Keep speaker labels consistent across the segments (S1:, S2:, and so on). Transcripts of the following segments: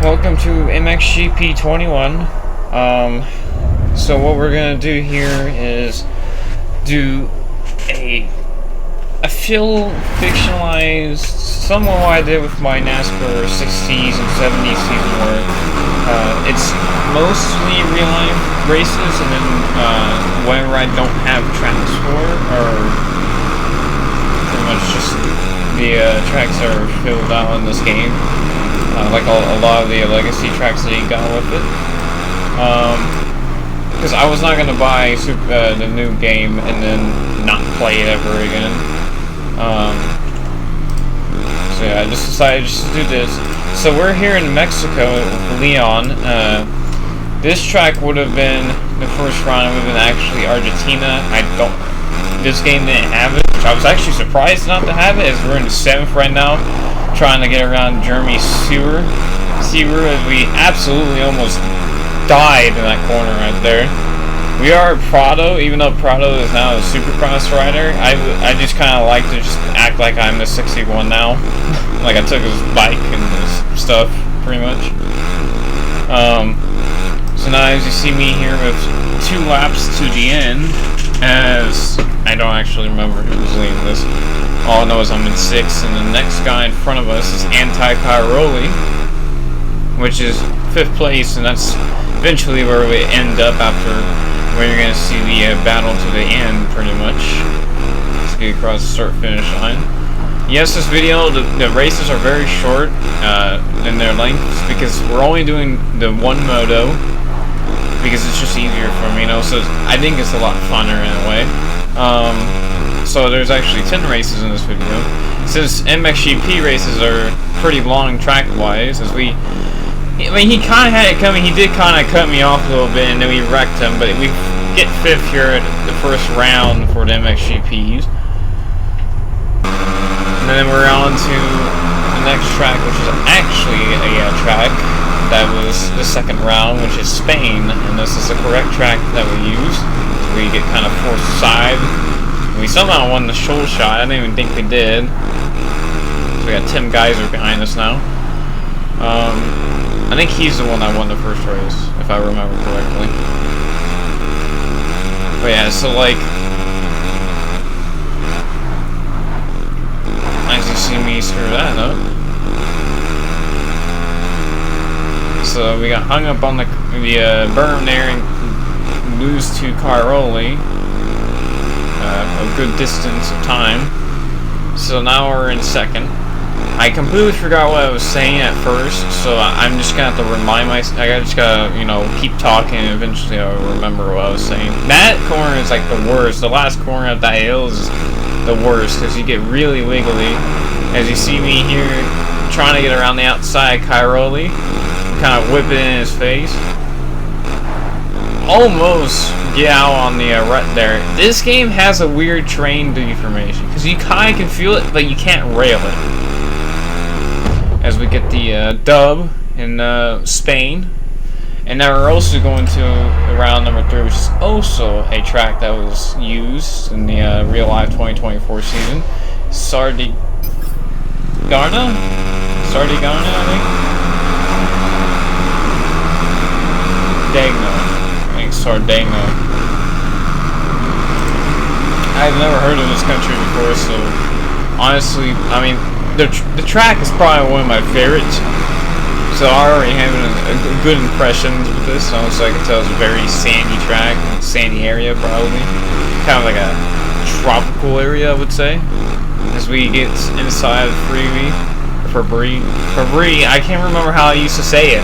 S1: Welcome to MXGP 21. So what we're gonna do here is do a full fictionalized, somewhat what I did with my NASCAR 60s and 70s season where it's mostly real life races, and then whenever I don't have tracks for, or pretty much just the tracks that are filled out in this game. Like a lot of the legacy tracks that he got with it. Because I was not going to buy the new game and then not play it ever again. So yeah, I just decided just to do this. So we're here in Mexico, Leon. This track would have been the first round. It would have been actually Argentina. This game didn't have it, which I was actually surprised not to have it, as we're in the 7th right now, trying to get around Jeremy's sewer. We absolutely almost died in that corner right there. We are Prado, even though Prado is now a Supercross rider. I just kind of like to just act like I'm the 61 now. Like I took his bike and his stuff, pretty much. So now as you see me here with 2 laps to the end, as I don't actually remember who's leading this. All I know is I'm in 6th, and the next guy in front of us is Anti-Cairoli, which is 5th place, and that's eventually where we end up after where you're going to see the battle to the end, pretty much. Let's get across the start-finish line. Yes, this video, the races are very short in their lengths, because we're only doing the one moto, because it's just easier for me, you know, so I think it's a lot funner in a way. So there's actually 10 races in this video. Since MXGP races are pretty long track-wise, as he kind of had it coming. He did kind of cut me off a little bit, and then we wrecked him, but we get 5th here at the first round for the MXGPs. And then we're on to the next track, which is actually a track that was the 2nd round, which is Spain, and this is the correct track that we use. So we get kind of forced aside. We somehow won the shoal shot. I didn't even think we did. So we got Tim Geiser behind us now. I think he's the one that won the first race, if I remember correctly. But yeah, so like, as you see me screw that up. So we got hung up on the berm there and lose to Cairoli a good distance of time. So now we're in 2nd. I completely forgot what I was saying at first, so I'm just gonna have to remind myself. I just gotta, you know, keep talking, and eventually I'll remember what I was saying. That corner is like the worst. The last corner of that hill is the worst, because you get really wiggly. As you see me here trying to get around the outside Cairoli, kind of whip it in his face. Almost get out on the rut there. This game has a weird train deformation, because you kind of can feel it, but you can't rail it. As we get the dub in Spain. And now we're also going to round number 3, which is also a track that was used in the real life 2024 season. Sardigarna, I think. Sardegno. I've never heard of this country before, so honestly, I mean, the track is probably one of my favorites. So I already have a good impressions with this. So I can tell it's a very sandy track, sandy area probably, kind of like a tropical area, I would say. As we get inside Fabri, I can't remember how I used to say it.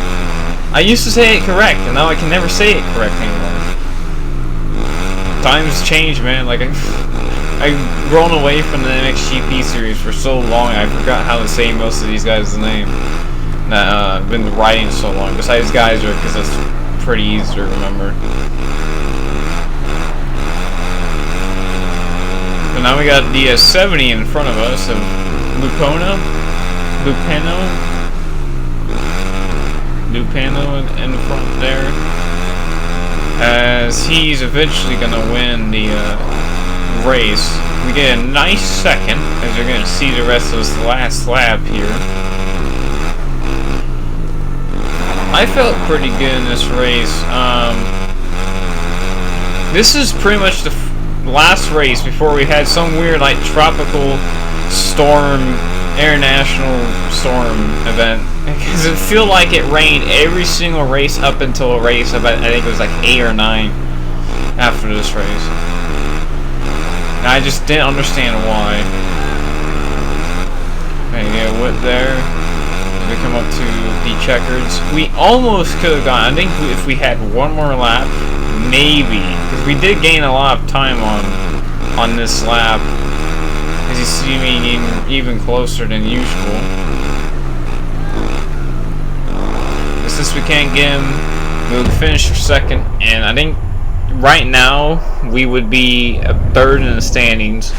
S1: I used to say it correct, and now I can never say it correct anymore. Times change, man. Like I've grown away from the MXGP series for so long, I forgot how to say most of these guys' name. I've been writing so long. Besides Geyser, because that's pretty easy to remember. But now we got the 70 in front of us of Lupano in the front there, as he's eventually gonna win the race. We get a nice 2nd, as you're gonna see the rest of this last lap here. I felt pretty good in this race. This is pretty much the last race before we had some weird like tropical storm, international storm event. Because it felt like it rained every single race up until a race about, I think it was like 8 or 9 after this race. And I just didn't understand why. Okay, get a whip there. We come up to the checkers. We almost could have gone. I think if we had one more lap, maybe, because we did gain a lot of time on this lap. As you see me getting even closer than usual. But since we can't get him, we'll finish second, and I think right now we would be a third in the standings.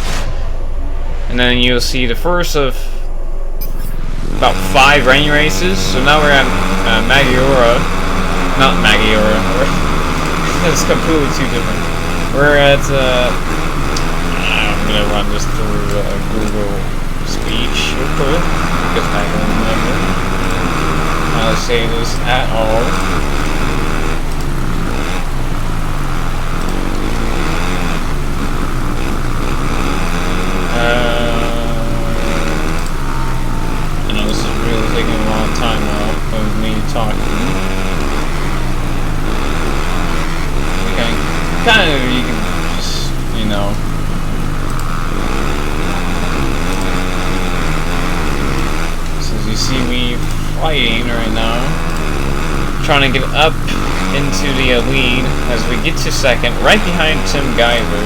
S1: And then you'll see the first of about 5 rain races. So now we're at Maggiora. Not Maggiora. It's completely too different. We're at I'm gonna run this through Google speech real quick because I don't remember how to say this at all. I know this is really taking a long time now of me talking. You can just, you know, so as you see me fighting right now, trying to get up into the lead as we get to second, right behind Tim Geiser.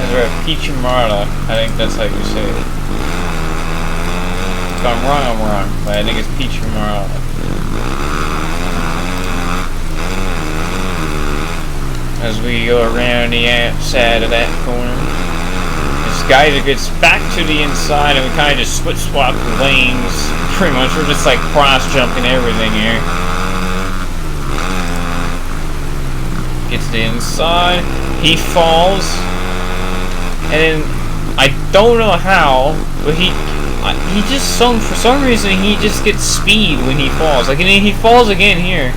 S1: As we're at Pichimara, I think that's how you say it. If I'm wrong, but I think it's Pichimara. As we go around the outside of that corner, this Geyser gets back to the inside, and we kind of just swap lanes. Pretty much, we're just like cross jumping everything here. Gets to the inside, he falls, and I don't know how, but he just for some reason he just gets speed when he falls. Like, and he falls again here.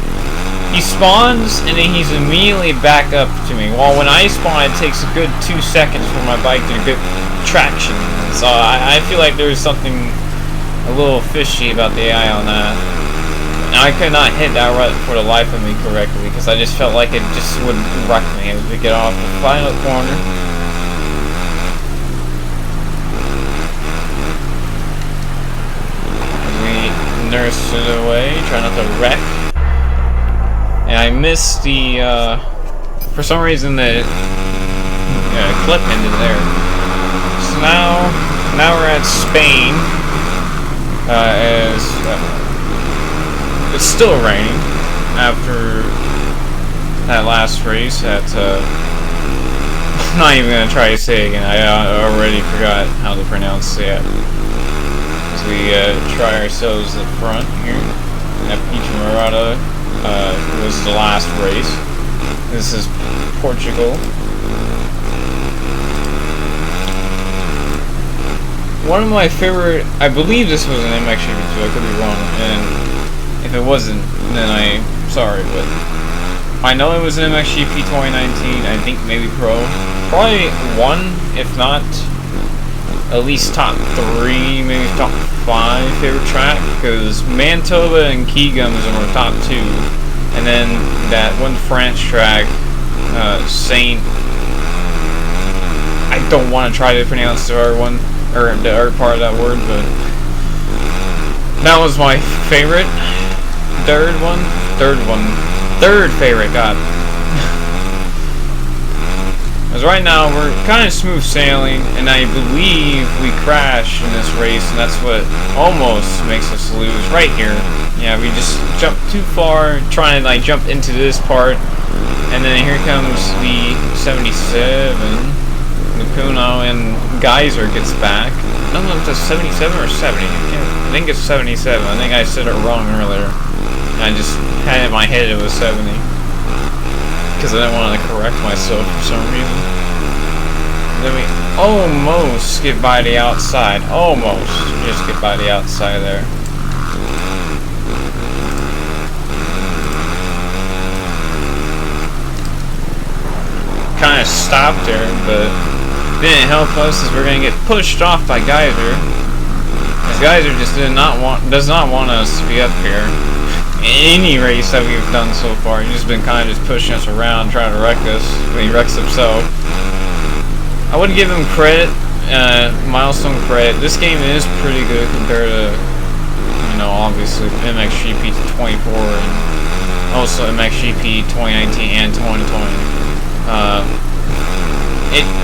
S1: He spawns, and then he's immediately back up to me. While when I spawn, it takes a good 2 seconds for my bike to get traction. So I feel like there's something a little fishy about the AI on that. And I could not hit that rut for the life of me correctly, because I just felt like it just would wreck me as we get off the final corner. As we nurse it away, try not to wreck. And I missed the, for some reason the clip ended there. So now we're at Spain, as it's still raining after that last race at, I'm not even going to try to say it again, I already forgot how to pronounce it. As we try ourselves at front here, at Pichimara. Was the last race. This is Portugal. One of my favorite, I believe this was an MXGP 2, I could be wrong, and if it wasn't, then I'm sorry, but I know it was an MXGP 2019, I think maybe Pro. Probably one, if not at least top 3, maybe top 5 favorite track, because Manitoba and Keegums were top 2, and then that one French track, Saint, I don't want to try to pronounce the R one, or the R part of that word, but that was my favorite. Third favorite, God. Because right now we're kind of smooth sailing, and I believe we crashed in this race, and that's what almost makes us lose right here. Yeah, we just jumped too far, trying to like jump into this part, and then here comes the 77, Lucuno, and Geyser gets back. I don't know if it's 77 or 70. I think it's 77. I think I said it wrong earlier. I just had it in my head it was 70. Because I didn't want to correct myself for some reason. Then we almost get by the outside. Almost just get by the outside there. Kind of stopped there, but didn't help us as we're gonna get pushed off by Geyser. As Geyser just does not want us to be up here. Any race that we've done so far, he's just been kind of just pushing us around, trying to wreck us. He wrecks himself. I would give him credit, milestone credit. This game is pretty good compared to, you know, obviously MXGP 24 and also MXGP 2019 and 2020.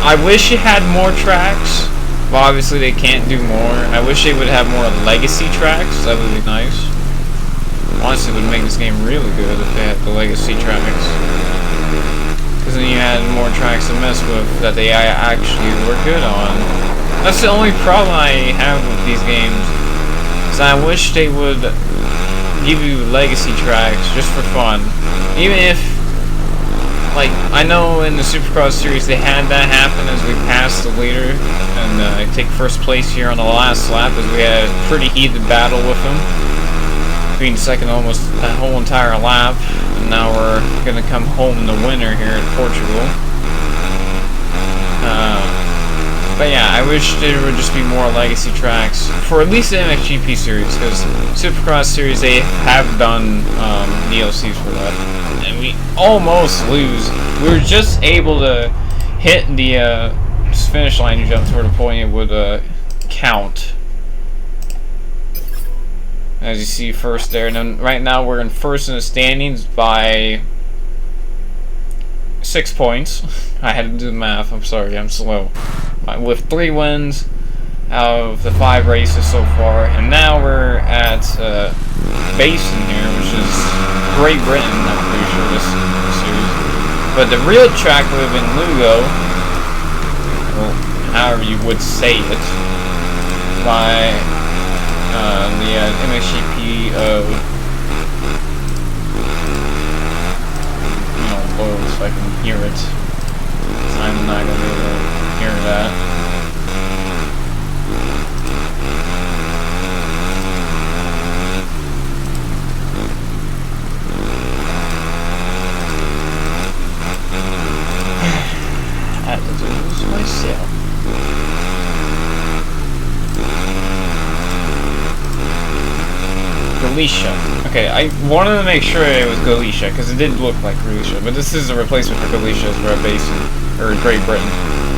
S1: I wish it had more tracks, but obviously they can't do more. I wish they would have more legacy tracks. That would be nice. Honestly, it would make this game really good if they had the legacy tracks. Because then you had more tracks to mess with that they actually were good on. That's the only problem I have with these games. Is I wish they would give you legacy tracks just for fun. Even if, like, I know in the Supercross series they had that happen as we passed the leader and take first place here on the last lap as we had a pretty heated battle with him. Being second almost that whole entire lap, and now we're gonna come home the winner here in Portugal. But yeah, I wish there would just be more legacy tracks for at least the MXGP series, because Supercross series they have done DLCs for that, and we almost lose. We were just able to hit the finish line jump to where the point it would count. As you see first there, and then right now we're in first in the standings by 6 points. I had to do the math, I'm sorry, I'm slow. With 3 wins out of the 5 races so far, and now we're at Basin here, which is Great Britain, I'm pretty sure this series. But the real track would have been Lugo, well, however you would say it, by the MXGP low so I can hear it. I'm not gonna be able to hear that. I had to do this myself. Galicia. Okay, I wanted to make sure it was Galicia because it did look like Galicia, but this is a replacement for Galicia as we're at Basin, or Great Britain.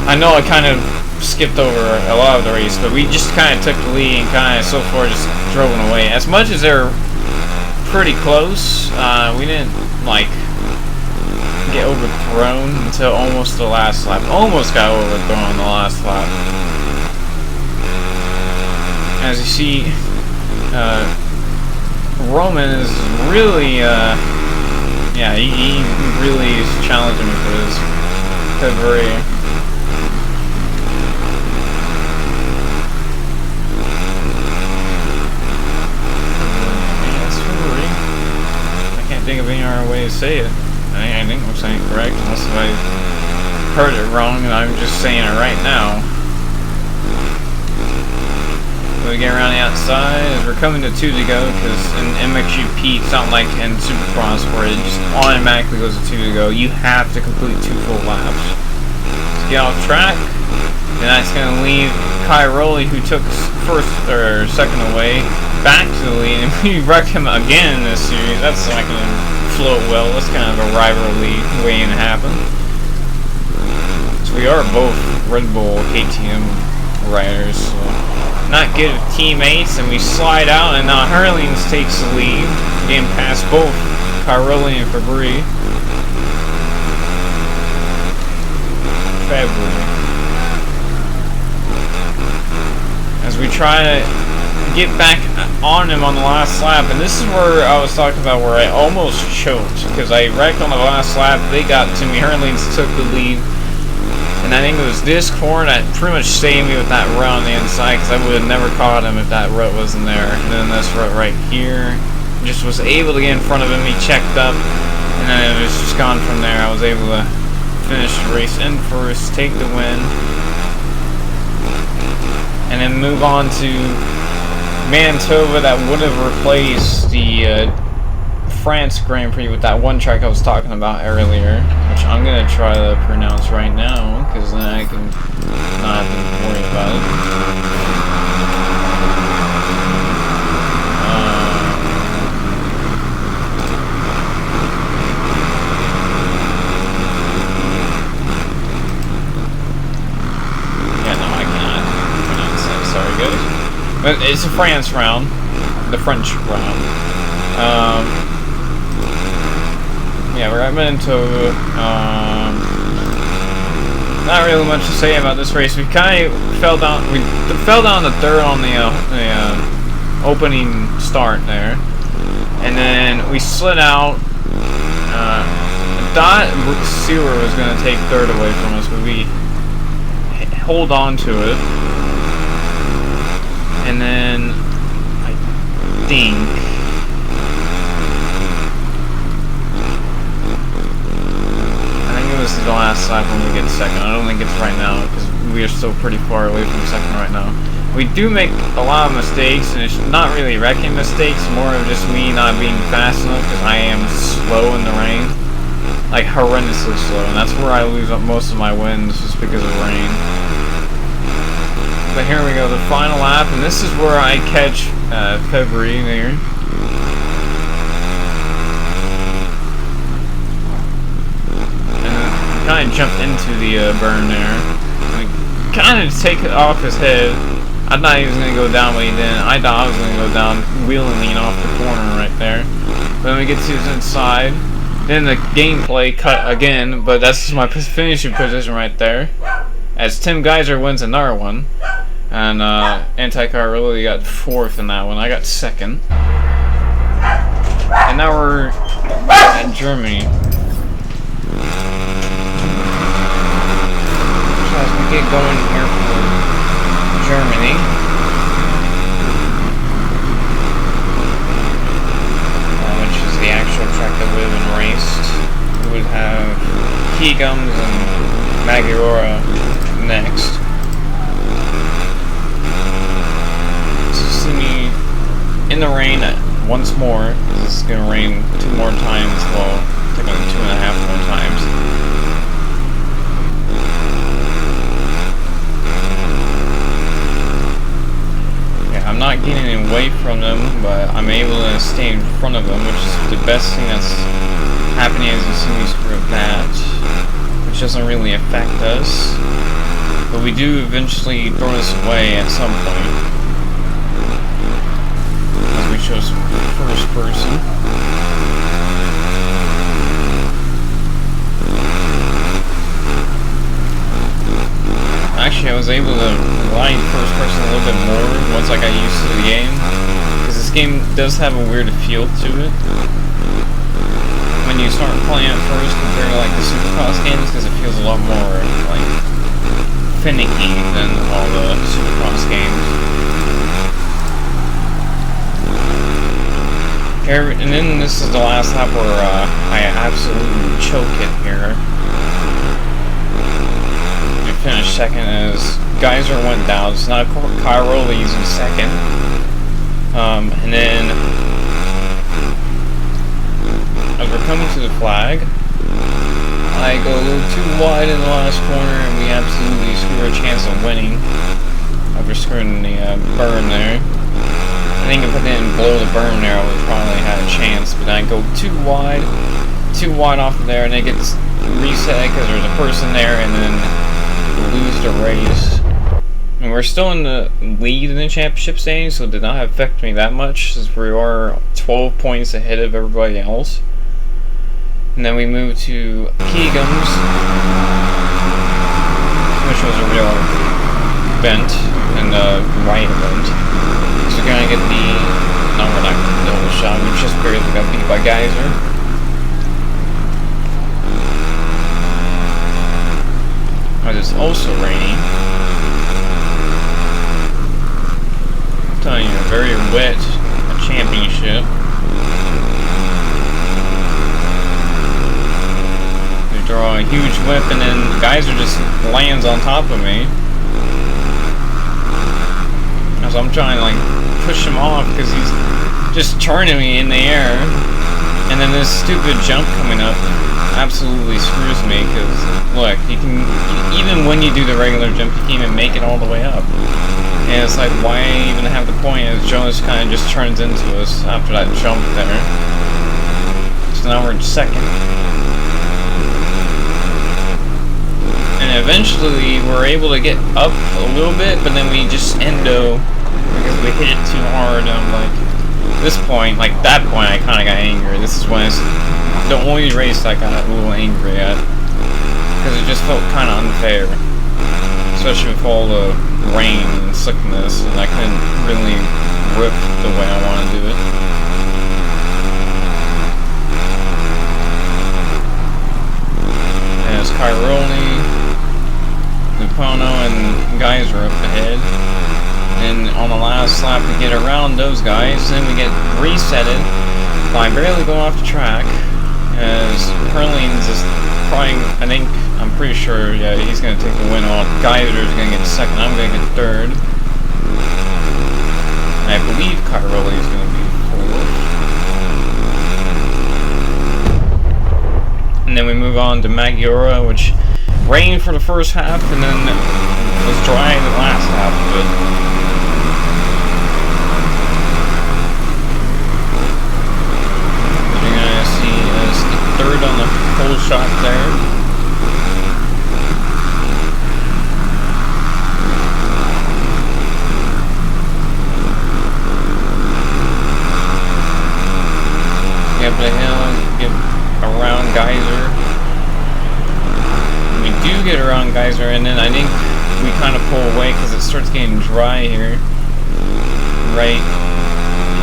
S1: I know I kind of skipped over a lot of the race, but we just kind of took the lead and kind of so far just drove them away. As much as they're pretty close, we didn't like get overthrown until almost the last lap. Almost got overthrown on the last lap. As you see, Roman is really, yeah, he really is challenging me for this. February. Yes, February. I can't think of any other way to say it. I think I'm saying it correct, unless I heard it wrong and I'm just saying it right now. We get around the outside as we're coming to 2 to go, because in MXGP it's not like in Supercross where it just automatically goes to 2 to go. You have to complete 2 full laps to get off track, and that's going to leave Cairoli, who took first or second away, back to the lead, and we wrecked him again in this series. That's not going to float well. That's kind of a rivalry waiting to happen. So we are both Red Bull KTM riders, so not good with teammates, and we slide out, and now Herlings takes the lead, getting past both Cairoli and Fabry. As we try to get back on him on the last lap, and this is where I was talking about where I almost choked, because I wrecked on the last lap, they got to me, Herlings took the lead. And I think it was this corner that pretty much saved me with that rut on the inside, because I would have never caught him if that rut wasn't there. And then this rut right here, just was able to get in front of him. He checked up, and then it was just gone from there. I was able to finish the race in first, take the win. then move on to Manitoba. That would have replaced the France Grand Prix with that one track I was talking about earlier, which I'm gonna try to pronounce right now, because then I can not have to worry about it. Yeah, no, I cannot pronounce that. Sorry, guys. But it's a France round, the French round. Yeah, we're at Manitoba. Not really much to say about this race. We kind of fell down. We fell down the third on the opening start there, and then we slid out. Thought Sewer was going to take third away from us, but we hold on to it, and then I think. This is the last lap when we get second. I don't think it's right now because we are still pretty far away from second right now. We do make a lot of mistakes, and it's not really wrecking mistakes, more of just me not being fast enough because I am slow in the rain, like horrendously slow, and that's where I lose up most of my wins just because of rain. But here we go, the final lap, and this is where I catch February there. Kind of jumped into the burn there. Kind of take it off his head. I thought he was going to go down, but he didn't. I thought I was going to go down, wheeling lean off the corner right there. But then we get to the inside. Then the gameplay cut again, but that's my finishing position right there. As Tim Geiser wins another one. And Anti-Car really got fourth in that one. I got second. And now we're at Germany. As we get going here for Germany, which is the actual track that would have been raced, we would have Kegums and Maggiora next. So see me in the rain once more, because it's going to rain 2 more times, well, technically 2.5 more times. I'm not getting away from them, but I'm able to stay in front of them, which is the best thing that's happening as you see me screw up that, which doesn't really affect us, but we do eventually throw this away at some point, as we chose first person. Actually, I was able to ride first person a little bit more once I got used to the game, because this game does have a weird feel to it when you start playing it first compared to like the Supercross games, because it feels a lot more like finicky than all the Supercross games. Here, and then this is the last lap where I absolutely choke it here. Finished second as Geiser went down. It's not Cairo, he's in second. And then as we're coming to the flag, I go a little too wide in the last corner, and we absolutely screw a chance of winning after screwing the burn there. I think if I didn't blow the berm there, I would probably had a chance, but I go too wide off of there, and it gets reset because there's a person there, and then lose the race. And we're still in the lead in the championship standings, so it did not affect me that much, since we are 12 points ahead of everybody else. And then we move to Kegums, which was a real bent and right event. So we're gonna get the, no, we're not gonna double shot, we just barely got beat by Geiser. But it's also raining. I'm telling you, very wet championship. They draw a huge whip, and then Geiser just lands on top of me. I'm trying to like push him off because he's just turning me in the air. And then this stupid jump coming up absolutely screws me because look, you can, even when you do the regular jump, you can't even make it all the way up. And it's like, why even have the point as Jonas kind of just turns into us after that jump there. So now we're in second. And eventually we're able to get up a little bit, but then we just endo because we hit it too hard. And I'm like, this point, like that point, I kind of got angry. This is when it's the only race I got a little angry at because it just felt kind of unfair, especially with all the rain and slickness, and I couldn't really whip the way I want to do it. And it's Cairoli, Lupono, and Geyser up ahead. And on the last lap we get around those guys, then we get resetted by barely going off the track, as Perline's is probably, I'm pretty sure, yeah, he's going to take the win off. Geyser's going to get second, I'm going to get third. And I believe Cairoli is going to be fourth. And then we move on to Maggiora, which rained for the first half and then was dry the last half of it. Third on the pole shot there. Get up the hill, get around Geyser. We do get around Geyser, and then I think we kind of pull away because it starts getting dry here. Right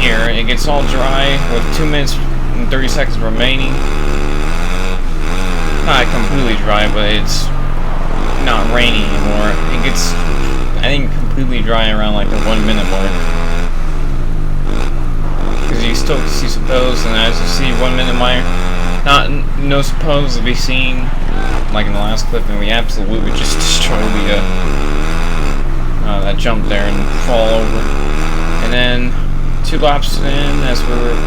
S1: here. It gets all dry with 2 minutes and 30 seconds remaining. Not completely dry, but it's not rainy anymore. It gets, I think, completely dry around like the 1 minute mark. Because you still see suppose, and as you see 1 minute mark, no suppose to be seen like in the last clip, and we absolutely just destroyed the that jump there and fall over. And then 2 laps in, as we're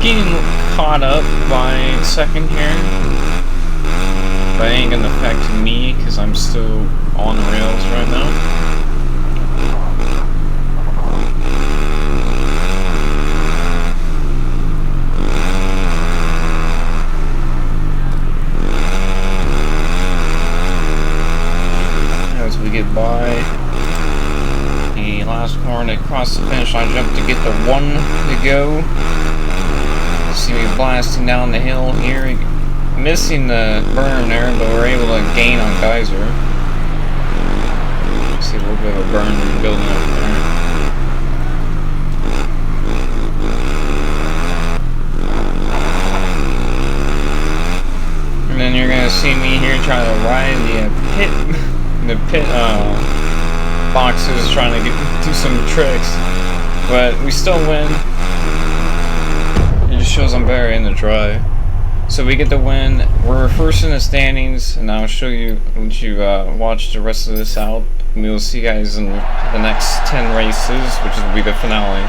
S1: getting caught up by second here, but it ain't gonna affect me because I'm still on the rails right now. As we get by the last corner to cross the finish line jump to get the 1 to go. See me blasting down the hill here, missing the burn there, but we're able to gain on Geyser. See a little bit of a burn building up there. And then you're gonna see me here trying to ride the pit boxes, trying to do some tricks, but we still win. It just shows I'm better in the dry. So we get the win. We're first in the standings, and I'll show you, let you watch the rest of this out. And we'll see you guys in the next 10 races, which will be the finale.